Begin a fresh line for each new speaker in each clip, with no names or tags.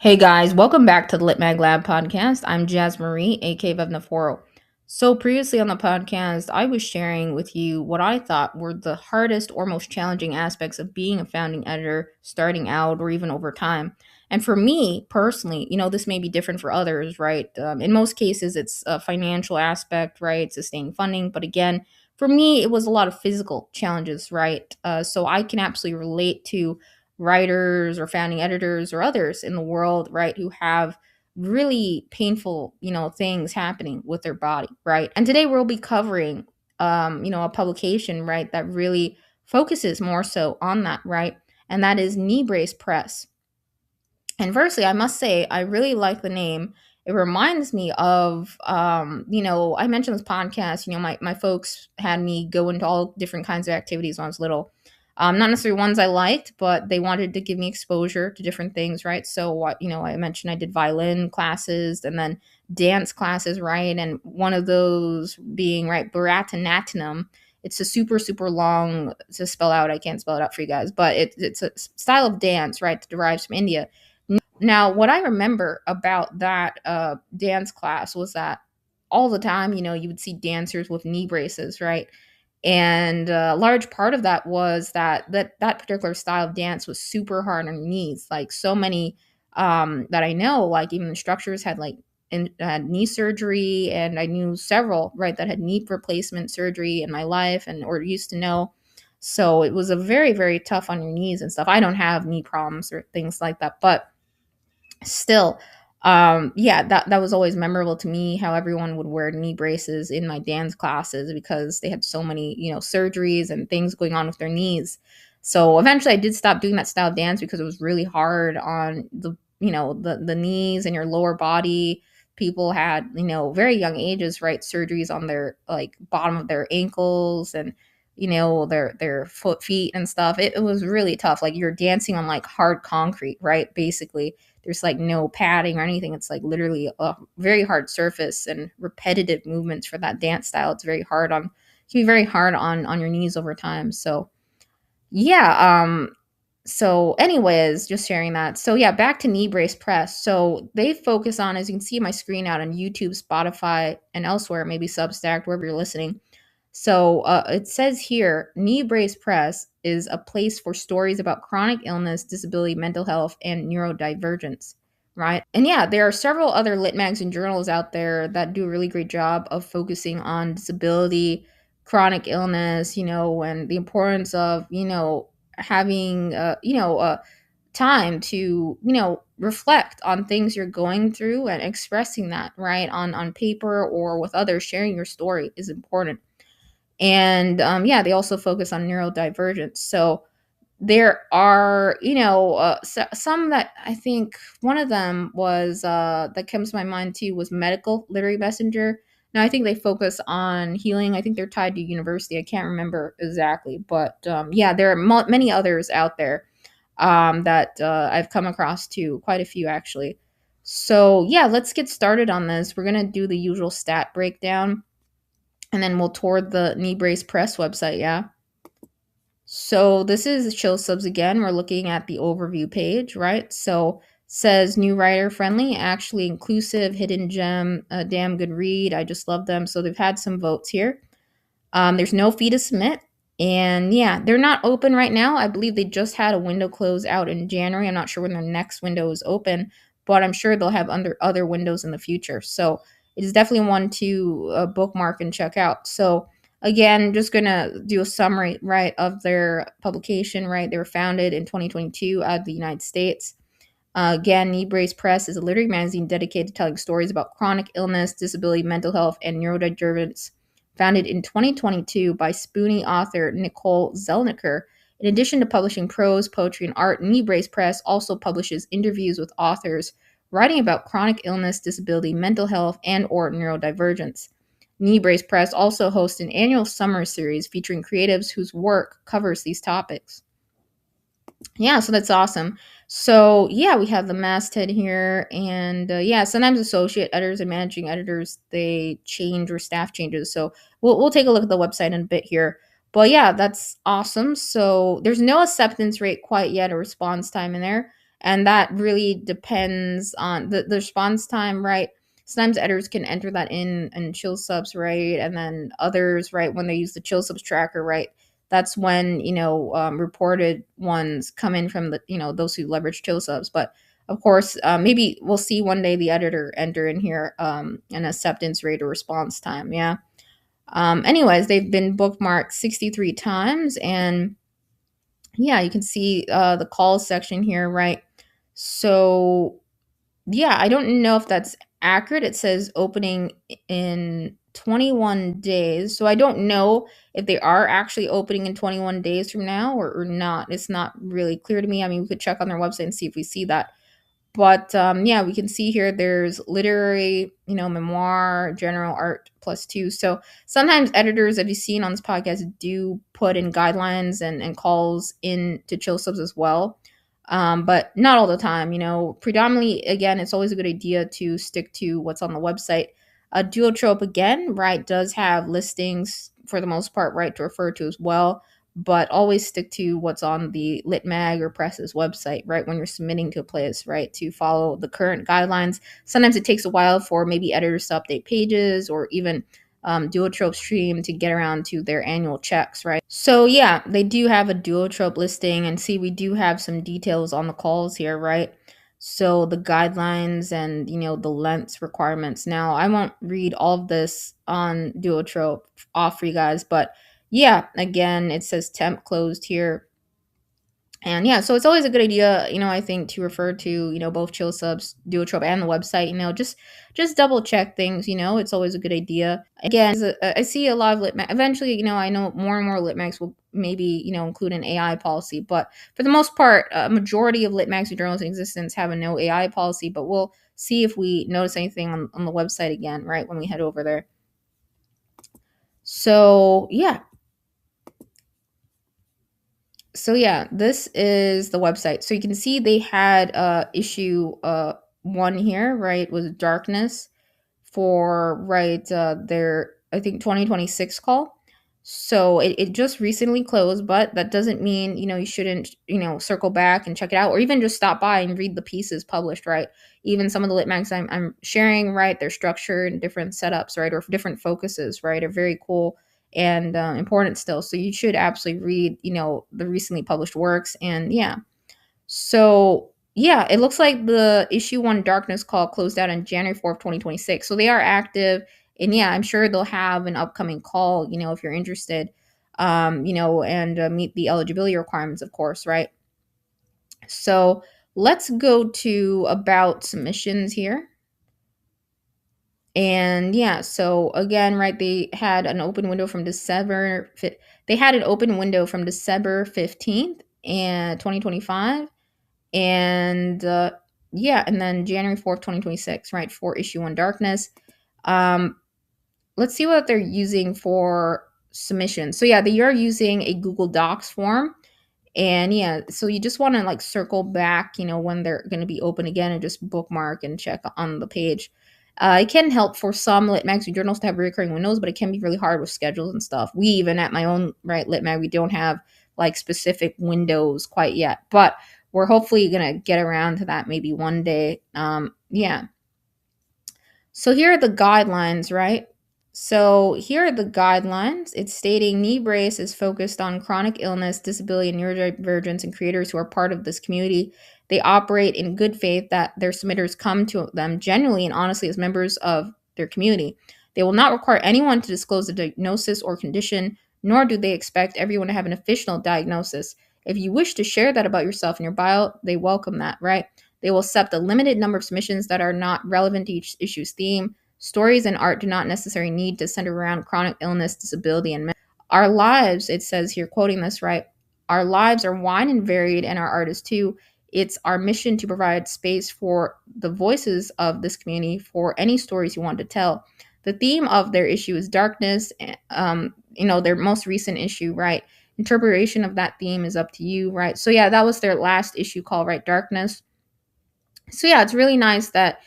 Hey guys, welcome back to the Lit Mag Lab podcast. I'm Jazz Marie, aka Vevna Forrow. So previously on the podcast, I was sharing with you what I thought were the hardest or most challenging aspects of being a founding editor, starting out or even over time. And for me personally, this may be different for others, right? In most cases, it's a financial aspect, right? Sustaining funding. But again, for me, it was a lot of physical challenges, right? So I can absolutely relate to writers or founding editors or others in the world, right, who have really painful, things happening with their body, right? And today we'll be covering, a publication, right, that really focuses more so on that, right? And that is knee brace press. And firstly, I must say, I really like the name. It reminds me of, I mentioned this podcast, my folks had me go into all different kinds of activities when I was little. Not necessarily ones I liked, but they wanted to give me exposure to different things, right? So, I mentioned I did violin classes and then dance classes, right? And one of those being, right, Bharatanatyam. It's a super, super long to spell out. I can't spell it out for you guys, but it's a style of dance, right, that derives from India. Now, what I remember about that dance class was that all the time, you would see dancers with knee braces, right? And a large part of that was that particular style of dance was super hard on your knees. Like so many that I know, like even instructors had knee surgery, and I knew several, right, that had knee replacement surgery in my life and or used to know. So it was a very, very tough on your knees and stuff. I don't have knee problems or things like that, but still, yeah, that was always memorable to me how everyone would wear knee braces in my dance classes because they had so many, surgeries and things going on with their knees. So eventually I did stop doing that style of dance because it was really hard on the knees and your lower body. People had, very young ages, right, surgeries on their like bottom of their ankles and their feet and stuff. It was really tough. Like you're dancing on like hard concrete, right, basically. There's like no padding or anything. It's like literally a very hard surface and repetitive movements for that dance style. It's very hard on, can be very hard on your knees over time. So yeah. So anyways, just sharing that. So yeah, back to knee brace press. So they focus on, as you can see my screen out on YouTube, Spotify, and elsewhere, maybe Substack, wherever you're listening. So it says here, knee brace press is a place for stories about chronic illness, disability, mental health, and neurodivergence, right? And yeah, there are several other lit mags and journals out there that do a really great job of focusing on disability, chronic illness, and the importance of, having, time to, reflect on things you're going through and expressing that, right, on paper or with others. Sharing your story is important. And yeah, they also focus on neurodivergence. So there are, some that I think one of them was that comes to my mind too was medical literary messenger. Now I think they focus on healing. I think they're tied to university. I can't remember exactly, but yeah, there are many others out there that I've come across too, quite a few actually. So yeah, let's get started on this. We're gonna do the usual stat breakdown and then we'll tour the knee brace press website. Yeah. So this is chill subs again. We're looking at the overview page, right? So says new writer friendly, actually inclusive, hidden gem, a damn good read. I just love them. So they've had some votes here. There's no fee to submit. And yeah, they're not open right now. I believe they just had a window close out in January. I'm not sure when their next window is open, but I'm sure they'll have other windows in the future. So it is definitely one to bookmark and check out. So again, just gonna do a summary, right, of their publication, right? They were founded in 2022 out of the United States. Again, Knee Brace Press is a literary magazine dedicated to telling stories about chronic illness, disability, mental health, and neurodivergence. Founded in 2022 by Spoonie author Nicole Zelniker. In addition to publishing prose, poetry, and art, Knee Brace Press also publishes interviews with authors writing about chronic illness, disability, mental health, and or neurodivergence. Knee Brace Press also hosts an annual summer series featuring creatives whose work covers these topics. Yeah, so that's awesome. So yeah, we have the masthead here, and yeah, sometimes associate editors and managing editors they change or staff changes. So we'll take a look at the website in a bit here. But yeah, that's awesome. So there's no acceptance rate quite yet or response time in there. And that really depends on the response time, right? Sometimes editors can enter that in chill subs, right? And then others, right, when they use the chill subs tracker, right, that's when, reported ones come in from the, those who leverage chill subs. But of course, maybe we'll see one day the editor enter in here an acceptance rate or response time. Yeah. Anyways, they've been bookmarked 63 times. And yeah, you can see the calls section here, right? So yeah, I don't know if that's accurate. It says opening in 21 days. So I don't know if they are actually opening in 21 days from now or not. It's not really clear to me. I mean, we could check on their website and see if we see that. But yeah, we can see here there's literary, memoir, general art plus two. So sometimes editors, as you've seen on this podcast, do put in guidelines and calls into chill subs as well. But not all the time. Predominantly, again, it's always a good idea to stick to what's on the website. A duotrope, again, right, does have listings for the most part, right, to refer to as well, but always stick to what's on the lit mag or press's website, right, when you're submitting to a place, right, to follow the current guidelines. Sometimes it takes a while for maybe editors to update pages or even duotrope stream to get around to their annual checks, right? So yeah, they do have a duotrope listing, and see, we do have some details on the calls here, right? So the guidelines and the lengths requirements. Now I won't read all of this on duotrope off for you guys, but yeah, again, it says temp closed here. And yeah, so it's always a good idea, I think, to refer to, both chill subs, duotrope, and the website. Just double check things. It's always a good idea. Again, I see a lot of lit. Eventually, I know more and more litmags will maybe include an AI policy, but for the most part, a majority of litmags and journals in existence have a no AI policy. But we'll see if we notice anything on the website again, right, when we head over there. So yeah, this is the website. So you can see they had issue one here, right, was darkness for their, I think, 2026 call. So it just recently closed, but that doesn't mean you shouldn't circle back and check it out, or even just stop by and read the pieces published, right? Even some of the lit mags I'm sharing, right, they're structured in different setups, right, or different focuses, right, are very cool and important still. So you should absolutely read the recently published works. And yeah, so yeah, it looks like the issue one darkness call closed out on January 4th, 2026. So they are active. And yeah, I'm sure they'll have an upcoming call, if you're interested, and meet the eligibility requirements, of course, right? So let's go to about submissions here. And yeah, so again, right, they had an open window from December 15th and 2025. And yeah, and then January 4th, 2026, right, for issue one darkness. Let's see what they're using for submission. So yeah, they are using a Google Docs form. And yeah, so you just want to like circle back, when they're going to be open again, and just bookmark and check on the page. It can help for some lit mags and journals to have recurring windows, but it can be really hard with schedules and stuff. We even at my own lit mag, we don't have like specific windows quite yet, but we're hopefully gonna get around to that maybe one day. Yeah. So here are the guidelines, right? So here are the guidelines. It's stating knee brace is focused on chronic illness, disability, and neurodivergence and creators who are part of this community. They operate in good faith that their submitters come to them genuinely and honestly as members of their community. They will not require anyone to disclose a diagnosis or condition, nor do they expect everyone to have an official diagnosis. If you wish to share that about yourself in your bio, they welcome that, right? They will accept a limited number of submissions that are not relevant to each issue's theme. Stories and art do not necessarily need to center around chronic illness, disability, and our lives, it says here, quoting this, right? Our lives are wide and varied, and our art is too. It's our mission to provide space for the voices of this community for any stories you want to tell. The theme of their issue is darkness, their most recent issue, right? Interpretation of that theme is up to you, right? So yeah, that was their last issue called, right, Darkness. So yeah, it's really nice that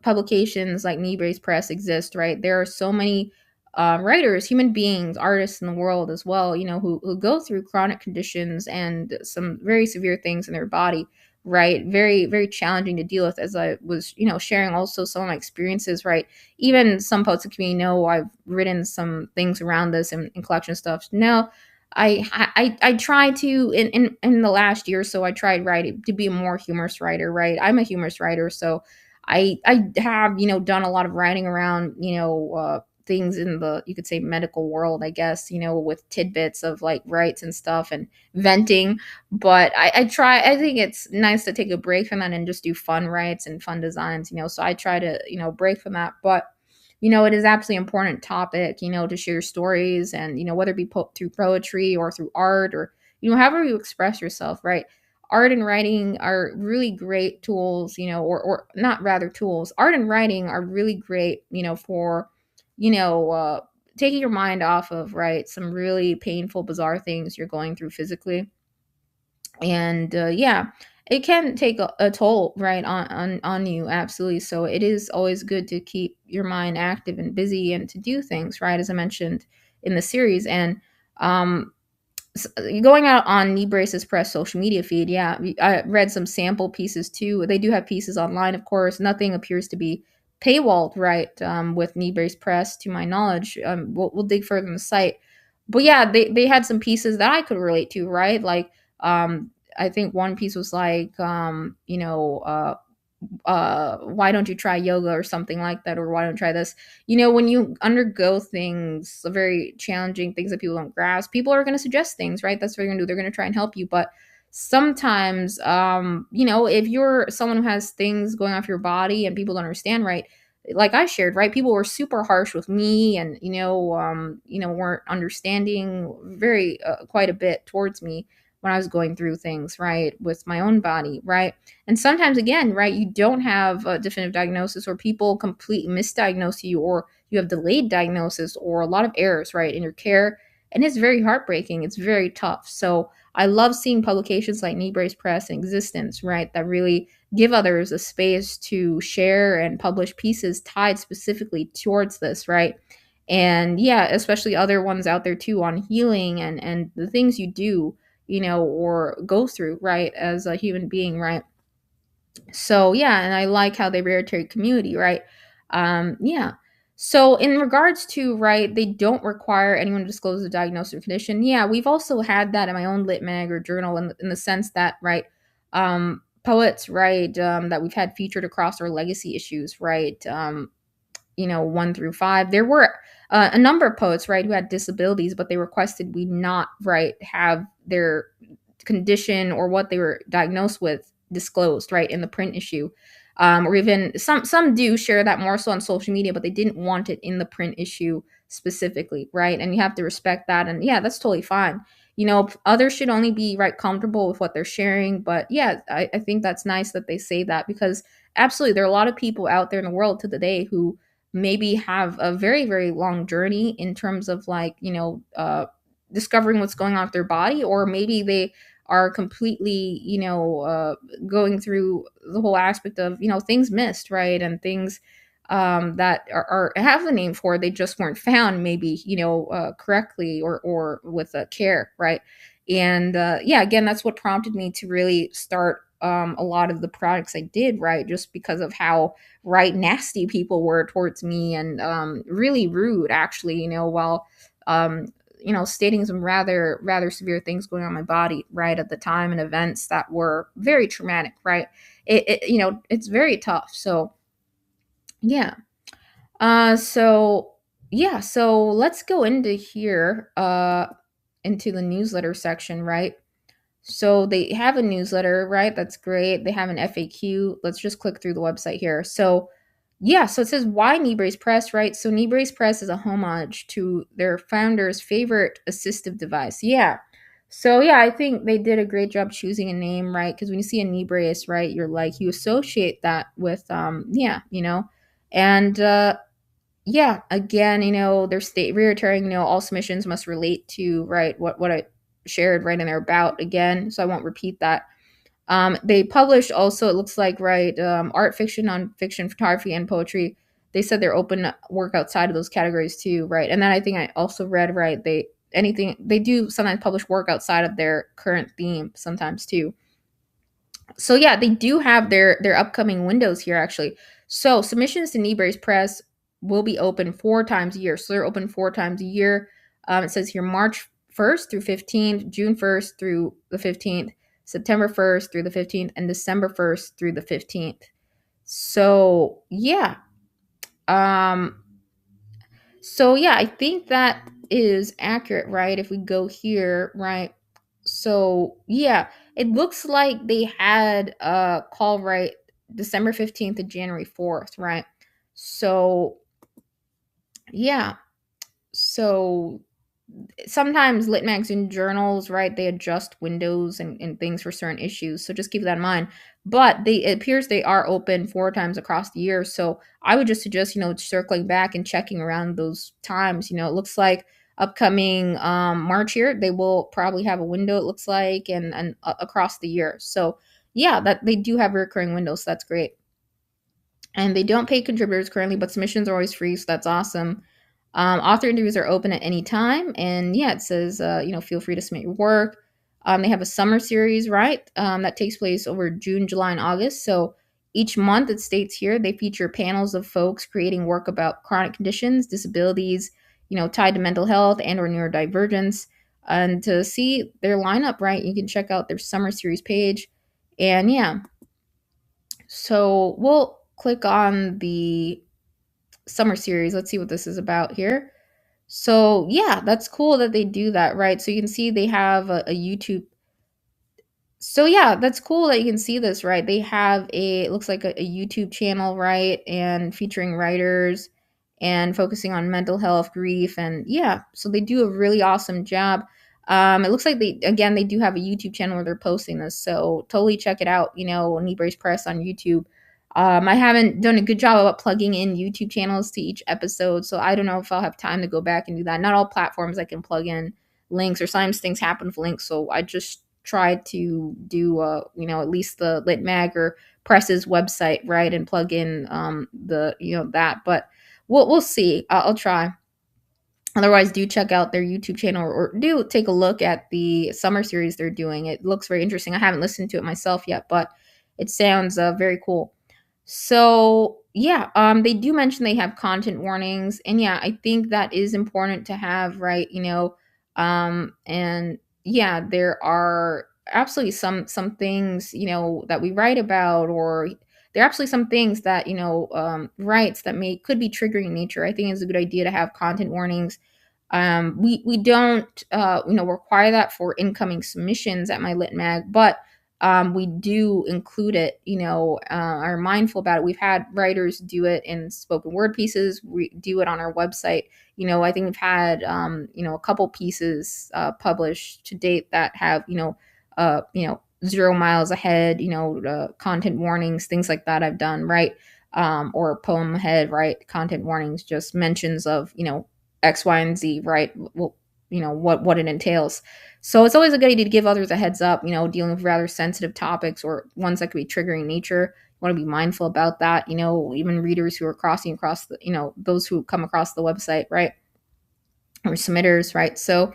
publications like Kneebrace Press exist, right? There are so many writers, human beings, artists in the world as well, who go through chronic conditions and some very severe things in their body, right? Very, very challenging to deal with, as I was, sharing also some of my experiences, right? Even some poets of community know I've written some things around this in collection stuff. Now, I try to in the last year or so I tried writing to be a more humorous writer, right? I'm a humorous writer, so I have done a lot of writing around things in the, you could say, medical world, I guess, with tidbits of like rights and stuff and venting. But I think it's nice to take a break from that and just do fun rights and fun designs, so I try to break from that. But it is absolutely important topic, to share stories and, whether it be through poetry or through art or, however you express yourself, right? Art and writing are really great tools, or not rather tools. Art and writing are really great, for, you know, uh, taking your mind off of, right, some really painful, bizarre things you're going through physically. And yeah, it can take a toll, right, on you, absolutely. So it is always good to keep your mind active and busy and to do things, right, as I mentioned in the series. And um going out on Knee Braces Press social media feed, yeah, I read some sample pieces too. They do have pieces online, of course. Nothing appears to be paywalled, right, with Knee Brace Press, to my knowledge. We'll dig further in the site. But yeah, they had some pieces that I could relate to, right? Like, I think one piece was like, why don't you try yoga or something like that, or why don't you try this. When you undergo things very challenging, things that people don't grasp, people are going to suggest things, right? That's what they're going to do. They're going to try and help you. But sometimes, if you're someone who has things going off your body and people don't understand, right, like I shared, right, people were super harsh with me and weren't understanding very quite a bit towards me when I was going through things, right, with my own body, right. And sometimes, again, right, you don't have a definitive diagnosis, or people completely misdiagnose you, or you have delayed diagnosis, or a lot of errors, right, in your care. And it's very heartbreaking. It's very tough. So I love seeing publications like Knee Brace Press and Existence, right, that really give others a space to share and publish pieces tied specifically towards this, right. And yeah, especially other ones out there too on healing and the things you do, or go through, right, as a human being, right. So yeah, and I like how they reiterate community, right? Yeah. So in regards to, right, they don't require anyone to disclose a diagnosis or condition. Yeah, we've also had that in my own lit mag or journal in the sense that, right, poets, right, that we've had featured across our legacy issues, right, 1 through 5. There were a number of poets, right, who had disabilities, but they requested we not, right, have their condition or what they were diagnosed with disclosed, right, in the print issue. Or even some do share that more so on social media, but they didn't want it in the print issue specifically, right? And you have to respect that. And yeah, that's totally fine. Others should only be, right, comfortable with what they're sharing. But yeah, I think that's nice that they say that, because absolutely there are a lot of people out there in the world to the day who maybe have a very, very long journey in terms of, like, discovering what's going on with their body, or maybe they are completely, going through the whole aspect of, things missed, right, and things that are have a name for, they just weren't found, maybe, correctly, or with care, right. And yeah, again, that's what prompted me to really start a lot of the products I did, right, just because of how, right, nasty people were towards me, and really rude, actually, while um, stating some rather, rather severe things going on in my body, right, at the time, and events that were very traumatic, right. It's very tough. So yeah. So yeah, so let's go into here, into the newsletter section, right. So they have a newsletter, right? That's great. They have an FAQ. Let's just click through the website here. So yeah, so it says, why Knee Brace Press, right? So Knee Brace Press is a homage to their founder's favorite assistive device. Yeah. So yeah, I think they did a great job choosing a name, right? Because when you see a knee brace, right, you're like, you associate that with yeah, and yeah, again, they're reiterating, all submissions must relate to, right, what I shared right in their about, again, so I won't repeat that. They published also, it looks like, right, art, fiction, nonfiction, photography, and poetry. They said they're open to work outside of those categories too, right? And then I think I also read, right, they do sometimes publish work outside of their current theme sometimes too. So yeah, they do have their upcoming windows here actually. So submissions to Kneebrace Press will be open 4 times a year. So they're open 4 times a year. It says here March 1st through 15th, June 1st through the 15th, September 1st through the 15th, and December 1st through the 15th. So yeah. Um so yeah, I think that is accurate, right? If we go here, right? So yeah, it looks like they had a call right December 15th to January 4th, right? So yeah. So sometimes lit mags and journals, right, they adjust windows and things for certain issues, so just keep that in mind. But it appears they are open 4 times across the year, so I would just suggest, circling back and checking around those times. It looks like upcoming March here they will probably have a window, it looks like, and across the year. So yeah, that they do have recurring windows, so that's great. And they don't pay contributors currently, but submissions are always free, so that's awesome. Author interviews are open at any time, and yeah, it says feel free to submit your work. They have a summer series, right? That takes place over June, July, and August. So each month, it states here they feature panels of folks creating work about chronic conditions, disabilities, tied to mental health and or neurodivergence. And to see their lineup, right, you can check out their summer series page. And yeah, so we'll click on the summer series. Let's see what this is about here. So yeah, that's cool that they do that, right? So you can see they have a YouTube. So yeah, that's cool that you can see this, right? They have it looks like a YouTube channel, right? And featuring writers and focusing on mental health, grief, and yeah, so they do a really awesome job. It looks like they do have a YouTube channel where they're posting this, so totally check it out. Kneebrace Press on YouTube. I haven't done a good job about plugging in YouTube channels to each episode, so I don't know if I'll have time to go back and do that. Not all platforms I can plug in links, or sometimes things happen with links, so I just try to do at least the lit mag or press's website, right, and plug in the that. But we'll see. I'll try. Otherwise, do check out their YouTube channel, or do take a look at the summer series they're doing. It looks very interesting. I haven't listened to it myself yet, but it sounds very cool. So yeah, they do mention they have content warnings, and yeah, I think that is important to have, right? And yeah, there are absolutely some things that we write about, or there are absolutely some things that rights that may could be triggering in nature. I think it's a good idea to have content warnings. We don't require that for incoming submissions at my lit mag, but we do include it, are mindful about it. We've had writers do it in spoken word pieces. We do it on our website. I think we've had, a couple pieces published to date that have, 0 miles ahead, content warnings, things like that I've done, right? Or poem ahead, right? Content warnings, just mentions of, X, Y, and Z, right? Well, what it entails. So it's always a good idea to give others a heads up, dealing with rather sensitive topics or ones that could be triggering in nature. You want to be mindful about that, even readers who are crossing across the, those who come across the website, right? Or submitters, right? So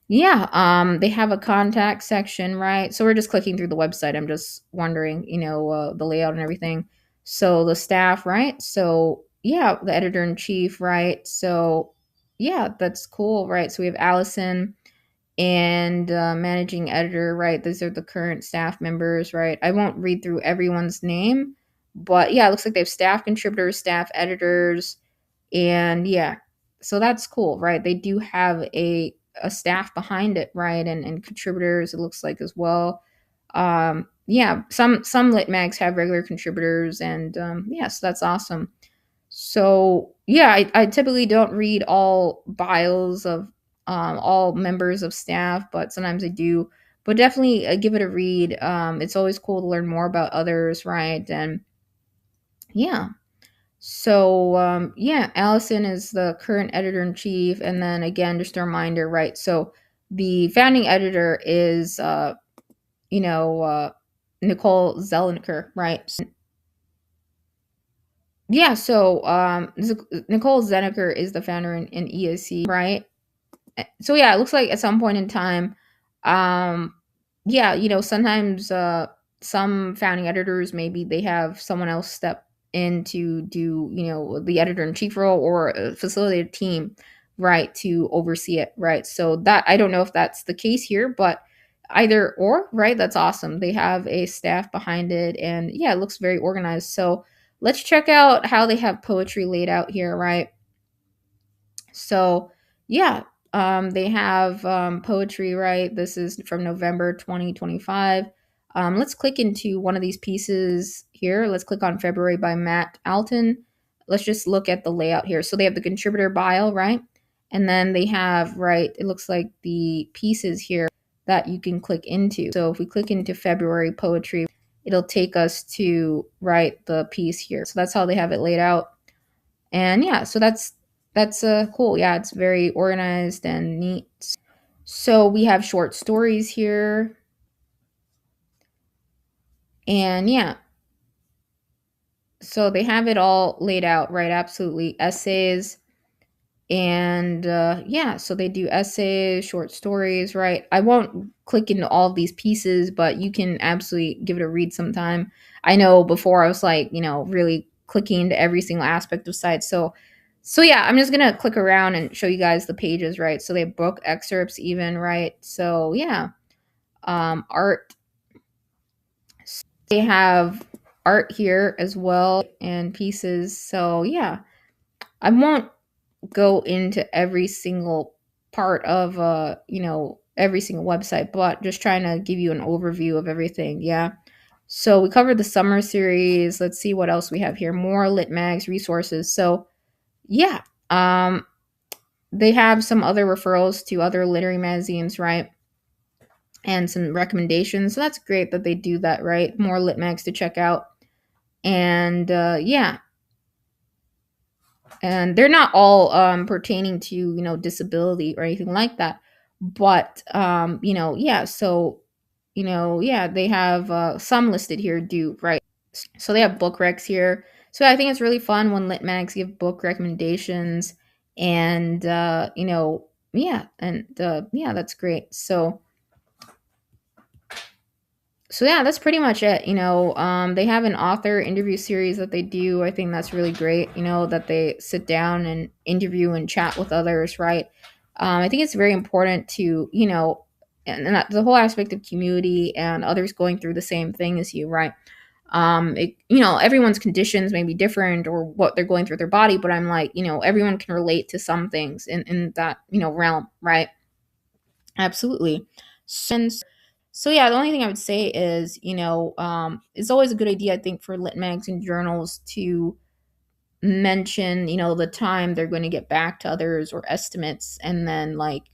yeah, they have a contact section, right? So we're just clicking through the website. I'm just wondering, the layout and everything. So the staff, right? So yeah, the editor in chief, right? So yeah, that's cool, right? So we have Allison and managing editor, right? These are the current staff members, right? I won't read through everyone's name, but yeah, it looks like they have staff contributors, staff editors, and yeah, so that's cool, right? They do have a staff behind it, right? And contributors, it looks like, as well. Yeah, some lit mags have regular contributors, and yeah, so that's awesome. So yeah, I typically don't read all bios of all members of staff, but sometimes I do. But definitely give it a read. It's always cool to learn more about others, right? And yeah. So yeah, Allison is the current editor in chief, and then again, just a reminder, right? So the founding editor is Nicole Zellenker, right? Yeah, so Nicole Zeneker is the founder in ESC, right? So yeah, it looks like at some point in time, yeah, sometimes some founding editors, maybe they have someone else step in to do, the editor in chief role, or a facilitated team, right, to oversee it, right? So that, I don't know if that's the case here, but either or, right? That's awesome. They have a staff behind it, and yeah, it looks very organized. So let's check out how they have poetry laid out here, right? So, yeah, they have poetry, right? This is from November 2025. Let's click into one of these pieces here. Let's click on February by Matt Alton. Let's just look at the layout here. So they have the contributor bio, right? And then they have, right, it looks like the pieces here that you can click into. So if we click into February poetry, it'll take us to, right, the piece here. So that's how they have it laid out. And yeah, so that's cool. Yeah, it's very organized and neat. So we have short stories here. And yeah, so they have it all laid out, right? Absolutely. Essays. And yeah, so they do essays, short stories, right? I won't click into all of these pieces, but you can absolutely give it a read sometime. I know before I was like, really clicking into every single aspect of sites. So yeah, I'm just gonna click around and show you guys the pages, right? So they have book excerpts even, right? So yeah, art. They have art here as well, and pieces. So yeah, I won't go into every single part of every single website, but just trying to give you an overview of everything. Yeah, so we covered the summer series. Let's see what else we have here. More lit mags resources. So yeah, they have some other referrals to other literary magazines, right, and some recommendations. So that's great that they do that, right? More lit mags to check out. And yeah, and they're not all pertaining to disability or anything like that, but yeah, so yeah, they have some listed here do, right? So they have book recs here. So I think it's really fun when lit mags give book recommendations. And yeah, and yeah, that's great. So yeah, that's pretty much it. They have an author interview series that they do. I think that's really great. That they sit down and interview and chat with others, right? I think it's very important to and that, the whole aspect of community and others going through the same thing as you, right? Everyone's conditions may be different or what they're going through their body, but I'm like, everyone can relate to some things in that realm, right? Absolutely. So yeah, the only thing I would say is, it's always a good idea, I think, for lit mags and journals to mention, the time they're going to get back to others or estimates, and then like,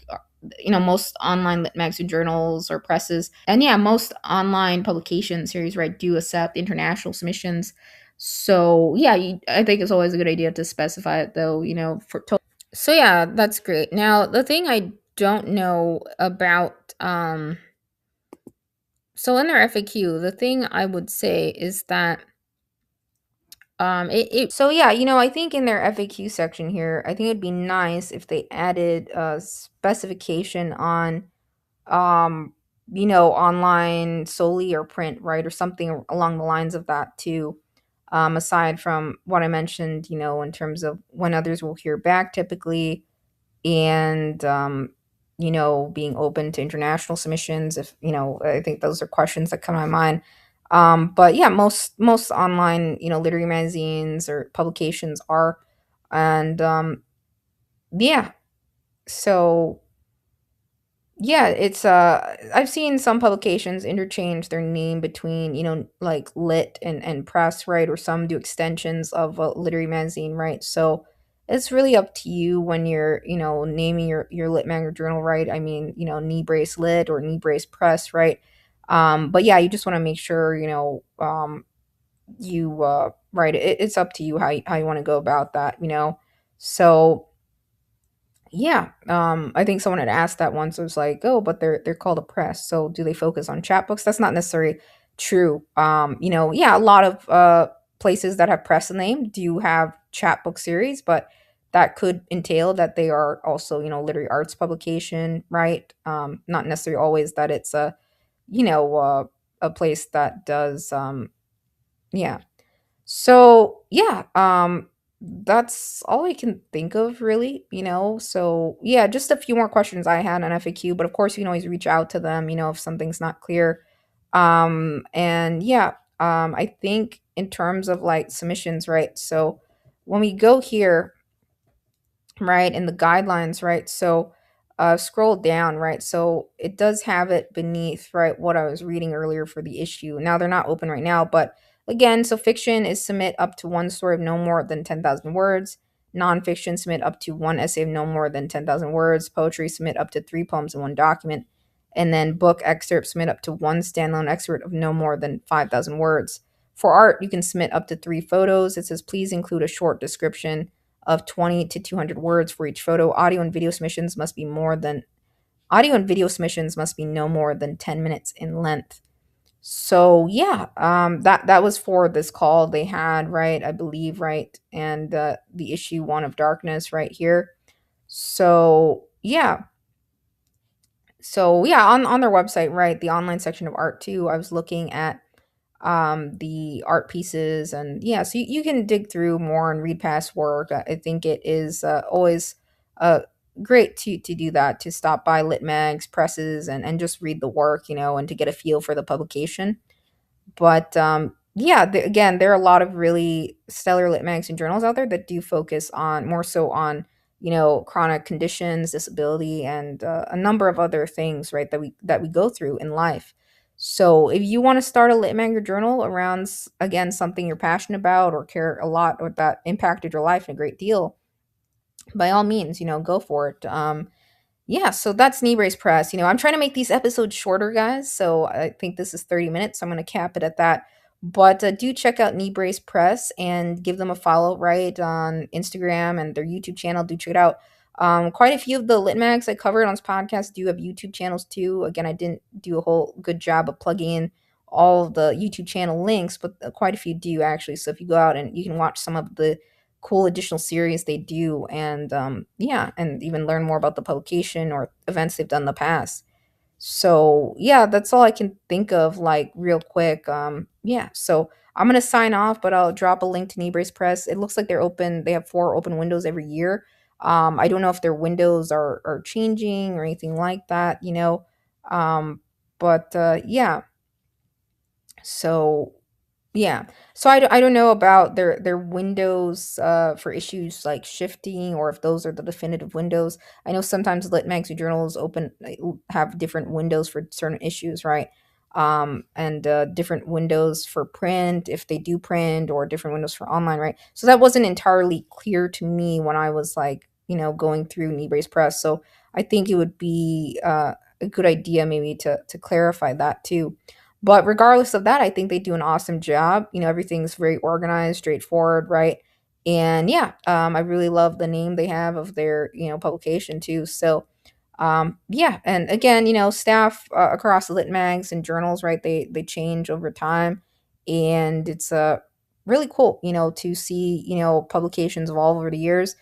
most online lit mags and journals or presses, and yeah, most online publication series, right, do accept international submissions. So yeah, I think it's always a good idea to specify it, though, so yeah, that's great. Now, the thing I don't know about, so in their FAQ, the thing I would say is that so yeah, I think in their FAQ section here, I think it'd be nice if they added a specification on online solely or print, right, or something along the lines of that too. Aside from what I mentioned, in terms of when others will hear back typically, and being open to international submissions, if I think those are questions that come to my mind. But yeah, most online literary magazines or publications are. And yeah, so yeah, it's I've seen some publications interchange their name between, like lit and press, right? Or some do extensions of a literary magazine, right? So it's really up to you when you're, naming your lit mag or journal, right? I mean, knee brace lit or knee brace press, right? But yeah, you just want to make sure, you right, it's up to you how you want to go about that, So yeah, I think someone had asked that once. It was like, oh, but they're called a press. So do they focus on chapbooks? That's not necessarily true. Yeah, a lot of places that have press in the name do have chapbook series, but that could entail that they are also literary arts publication, right? Not necessarily always that it's a you know a place that does yeah. So yeah, that's all I can think of really, So yeah, just a few more questions I had on FAQ, but of course you can always reach out to them, if something's not clear. And yeah, I think in terms of like submissions, right? So when we go here, right, in the guidelines, right? So scroll down, right? So it does have it beneath, right, what I was reading earlier for the issue. Now they're not open right now, but again, so fiction is submit up to one story of no more than 10,000 words. Nonfiction submit up to one essay of no more than 10,000 words. Poetry submit up to three poems in one document. And then book excerpt submit up to one standalone excerpt of no more than 5,000 words. For art, you can submit up to three photos. It says please include a short description of 20 to 200 words for each photo. Audio and video submissions must be no more than 10 minutes in length. So yeah, that was for this call they had, right? I believe, right, and the issue one of darkness right here. So yeah, on their website, right, the online section of art too. I was looking at the art pieces, and yeah, so you can dig through more and read past work. I think it is always uh great to do that, to stop by lit mags presses and just read the work, and to get a feel for the publication. But yeah, again, there are a lot of really stellar lit mags and journals out there that do focus on more so on chronic conditions, disability, and a number of other things, right, that we go through in life. So if you want to start a lit mag or journal around again something you're passionate about or care a lot or that impacted your life in a great deal, by all means, go for it. Yeah, so that's Knee Brace Press. I'm trying to make these episodes shorter, guys. So I think this is 30 minutes. So I'm going to cap it at that. But do check out Knee Brace Press and give them a follow, right, on Instagram and their YouTube channel. Do check it out. Quite a few of the lit mags I covered on this podcast do have YouTube channels too. Again, I didn't do a whole good job of plugging in all of the YouTube channel links, but quite a few do actually. So if you go out and you can watch some of the cool additional series they do, and yeah, and even learn more about the publication or events they've done in the past. So yeah, that's all I can think of, like, real quick. Yeah, so I'm gonna sign off, but I'll drop a link to Nebrace Press. It looks like they're open. They have 4 open windows every year. I don't know if their windows are changing or anything like that, um but yeah, so yeah. So I don't know about their windows for issues like shifting, or if those are the definitive windows. I know sometimes lit magazine journals open have different windows for certain issues, right? And different windows for print if they do print, or different windows for online, right? So that wasn't entirely clear to me when I was like, going through Nebrace Press. So I think it would be a good idea maybe to clarify that too. But regardless of that, I think they do an awesome job. Everything's very organized, straightforward, right? And yeah, I really love the name they have of their, publication too. So, yeah, and again, staff across lit mags and journals, right? They change over time, and it's really cool, to see publications evolve over the years.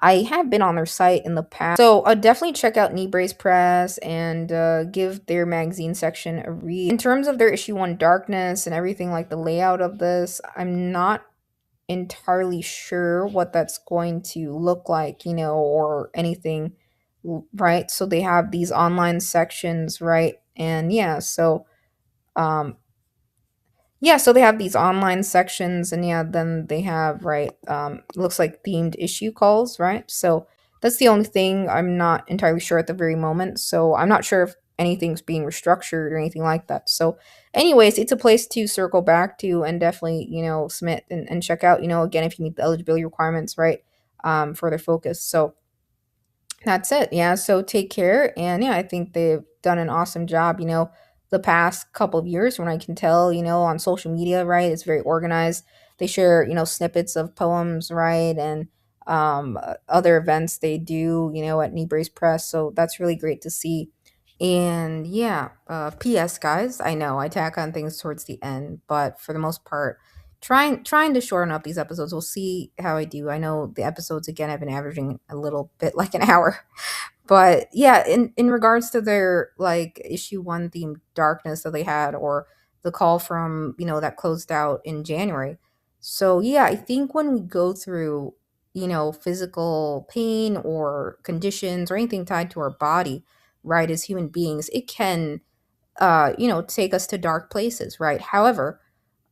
I have been on their site in the past, so definitely check out Knee Brace Press and give their magazine section a read. In terms of their issue one darkness and everything, like the layout of this, I'm not entirely sure what that's going to look like, or anything, right? So they have these online sections, right? And yeah, so um yeah, so they have these online sections, and yeah, then they have, right, looks like themed issue calls, right? So that's the only thing I'm not entirely sure at the very moment. So I'm not sure if anything's being restructured or anything like that. So anyways, it's a place to circle back to, and definitely, submit and check out, again, if you meet the eligibility requirements, right, for their focus. So that's it. Yeah. So take care. And yeah, I think they've done an awesome job, the past couple of years, when I can tell, on social media, right? It's very organized. They share, snippets of poems, right? And other events they do, at Nebrace Press. So that's really great to see. And yeah, P.S. guys, I know I tack on things towards the end, but for the most part, trying to shorten up these episodes. We'll see how I do. I know the episodes again have been averaging a little bit like an hour, but yeah, in regards to their like issue one theme darkness that they had, or the call from, that closed out in January. So yeah, I think when we go through, physical pain or conditions or anything tied to our body, right, as human beings, it can, take us to dark places, right? However,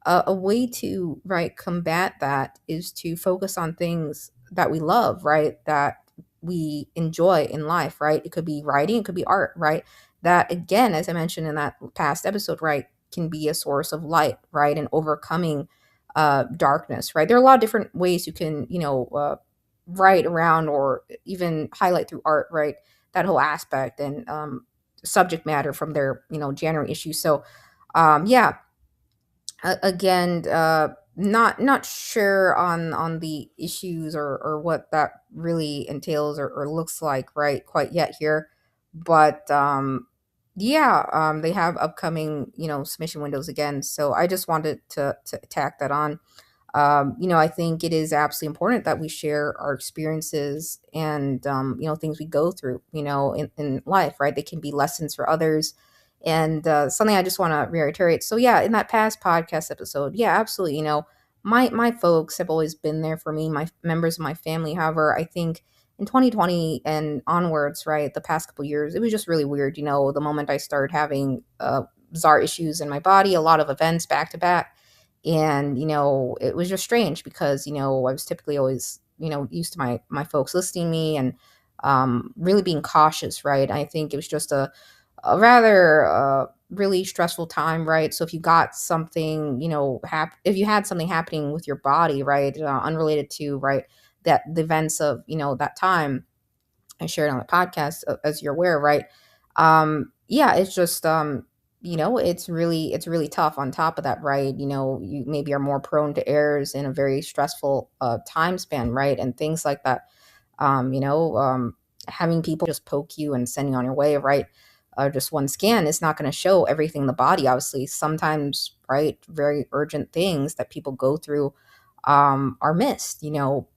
a way to, right, combat that is to focus on things that we love, right, that we enjoy in life, right? It could be writing, it could be art, right? That, again, as I mentioned in that past episode, right, can be a source of light, right, and overcoming darkness, right? There are a lot of different ways you can, write around or even highlight through art, right, that whole aspect and subject matter from their, January issue. So yeah, again, not sure on the issues or what that really entails or looks like, right, quite yet here, but yeah, they have upcoming, submission windows again, so I just wanted to tack that on. I think it is absolutely important that we share our experiences and, things we go through, in life, right? They can be lessons for others. And something I just want to reiterate. So yeah, in that past podcast episode, yeah, absolutely. My folks have always been there for me, my members of my family. However, I think in 2020 and onwards, right, the past couple years, it was just really weird. The moment I started having bizarre issues in my body, a lot of events back to back, and it was just strange because I was typically always used to my folks listening to me and really being cautious, right? I think it was just a rather really stressful time, right? So if you got something, if you had something happening with your body, right, unrelated to, right, that the events of that time I shared on the podcast, as you're aware, right? Yeah, it's just it's really tough. On top of that, right? You maybe are more prone to errors in a very stressful time span, right, and things like that. Having people just poke you and send you on your way, right? Just one scan is not going to show everything in the body. Obviously, sometimes, right, very urgent things that people go through are missed,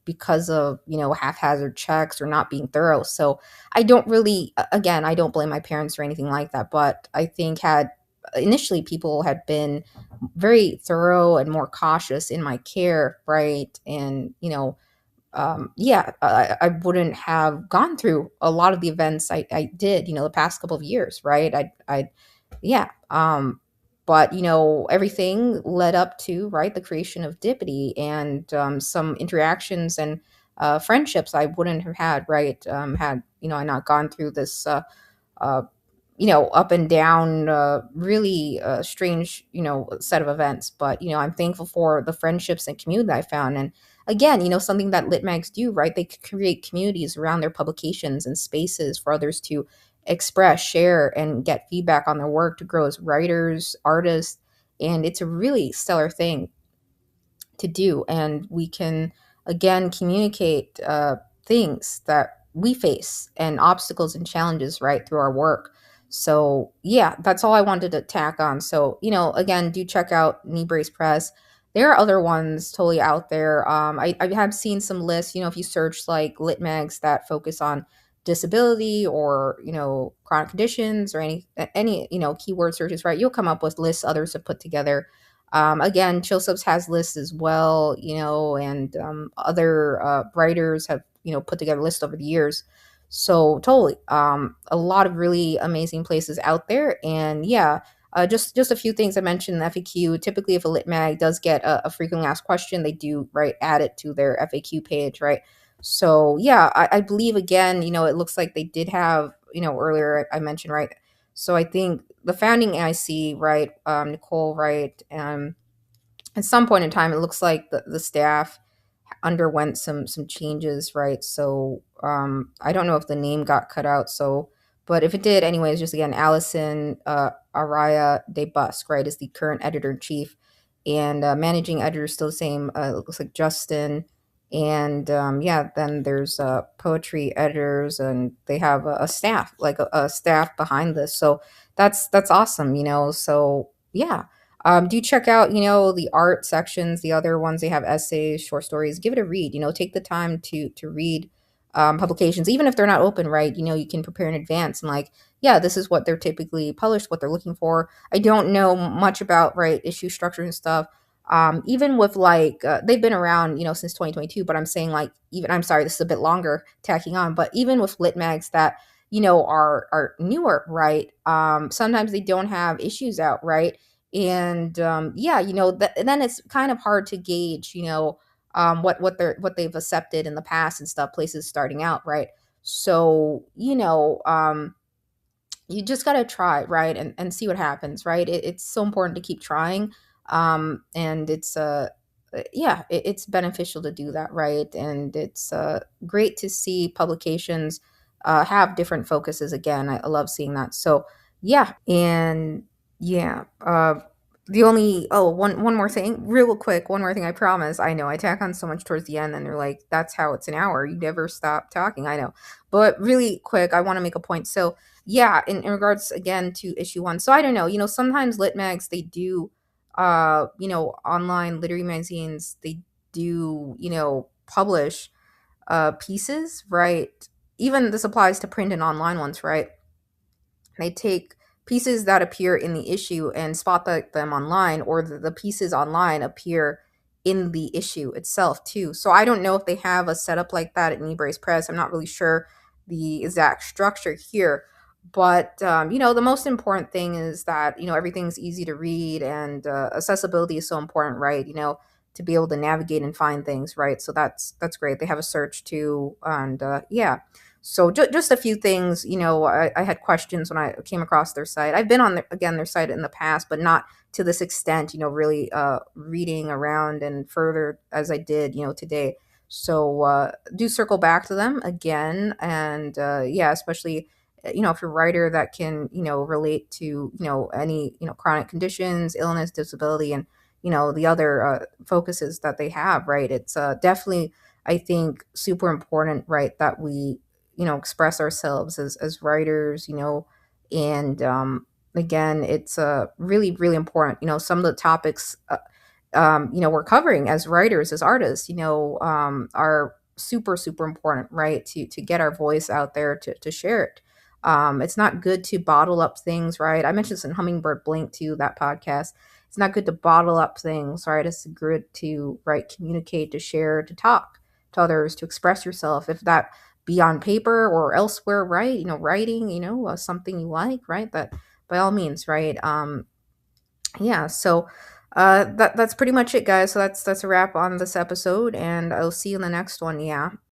because of, haphazard checks or not being thorough. So I don't really, again, I don't blame my parents or anything like that, but I think had initially people had been very thorough and more cautious in my care, right? And, yeah, I wouldn't have gone through a lot of the events I did, the past couple of years, right? Yeah. But everything led up to, right, the creation of Dippity and some interactions and friendships I wouldn't have had, right, had I not gone through this uh, up and down, really strange, set of events. But, I'm thankful for the friendships and community that I found. And again, something that lit mags do, right? They create communities around their publications and spaces for others to express, share, and get feedback on their work to grow as writers, artists. And it's a really stellar thing to do, and we can again communicate things that we face and obstacles and challenges, right, through our work. So yeah, that's all I wanted to tack on. So again, do check out Knee Brace Press. There are other ones totally out there. I have seen some lists, if you search like lit mags that focus on disability or chronic conditions or any keyword searches, right, you'll come up with lists others have put together. Again, Chill Subs has lists as well, and other writers have, put together lists over the years. So totally, a lot of really amazing places out there. And yeah, just a few things I mentioned in the FAQ. Typically, if a lit mag does get a frequently asked question, they do, right, add it to their FAQ page, right? So yeah, I believe, again, it looks like they did have, earlier I mentioned, right. So I think the founding AIC, right, Nicole, right, at some point in time, it looks like the staff underwent some changes, right? So I don't know if the name got cut out. So, but if it did, anyways, just again, Allison Araya de Busk, right, is the current editor in chief, and managing editor is still the same. It looks like Justin, and yeah, then there's poetry editors, and they have a staff, like a staff behind this. So that's awesome, So yeah, do check out, the art sections, the other ones. They have essays, short stories. Give it a read. Take the time to read publications, even if they're not open, right? You can prepare in advance and like, yeah, this is what they're typically published, what they're looking for. I don't know much about, right, issue structure and stuff. Even with like, they've been around, since 2022, but I'm saying like, even, I'm sorry, this is a bit longer tacking on, but even with lit mags that, are newer, right? Sometimes they don't have issues out, right? And yeah, then it's kind of hard to gauge, what they've accepted in the past and stuff, places starting out, right? So you just got to try, right, and see what happens, right? It's so important to keep trying, and yeah, it's beneficial to do that, right? And it's great to see publications have different focuses. Again, I love seeing that. So yeah, and yeah, the only, oh, one more thing, real quick, one more thing, I promise. I know I tack on so much towards the end and they're like, that's how it's an hour, you never stop talking. I know, but really quick, I want to make a point. So yeah, in regards again to issue one. So I don't know, sometimes lit mags, they do, online literary magazines, they do, publish pieces, right? Even this applies to print and online ones, right? They take pieces that appear in the issue and spotlight them online, or the pieces online appear in the issue itself too. So I don't know if they have a setup like that at Ebrace Press. I'm not really sure the exact structure here, but the most important thing is that everything's easy to read, and accessibility is so important, right? To be able to navigate and find things, right? So that's great. They have a search too, and yeah. So just a few things, I had questions when I came across their site. I've been on their site in the past, but not to this extent, really reading around and further as I did, today. So do circle back to them again. And yeah, especially, if you're a writer that can, relate to, any, chronic conditions, illness, disability, and, the other focuses that they have, right? It's definitely, I think, super important, right, that we express ourselves as writers, and again, it's really really important. Some of the topics we're covering as writers, as artists, are super super important, right, to get our voice out there, to share it. It's not good to bottle up things, right? I mentioned this in Hummingbird Blink too, that podcast. It's not good to bottle up things, right? It's good to, right, communicate, to share, to talk to others, to express yourself, if that be on paper or elsewhere, right? Writing, something you like, right? That, by all means, right? Yeah. So that's pretty much it, guys. So that's a wrap on this episode, and I'll see you in the next one. Yeah.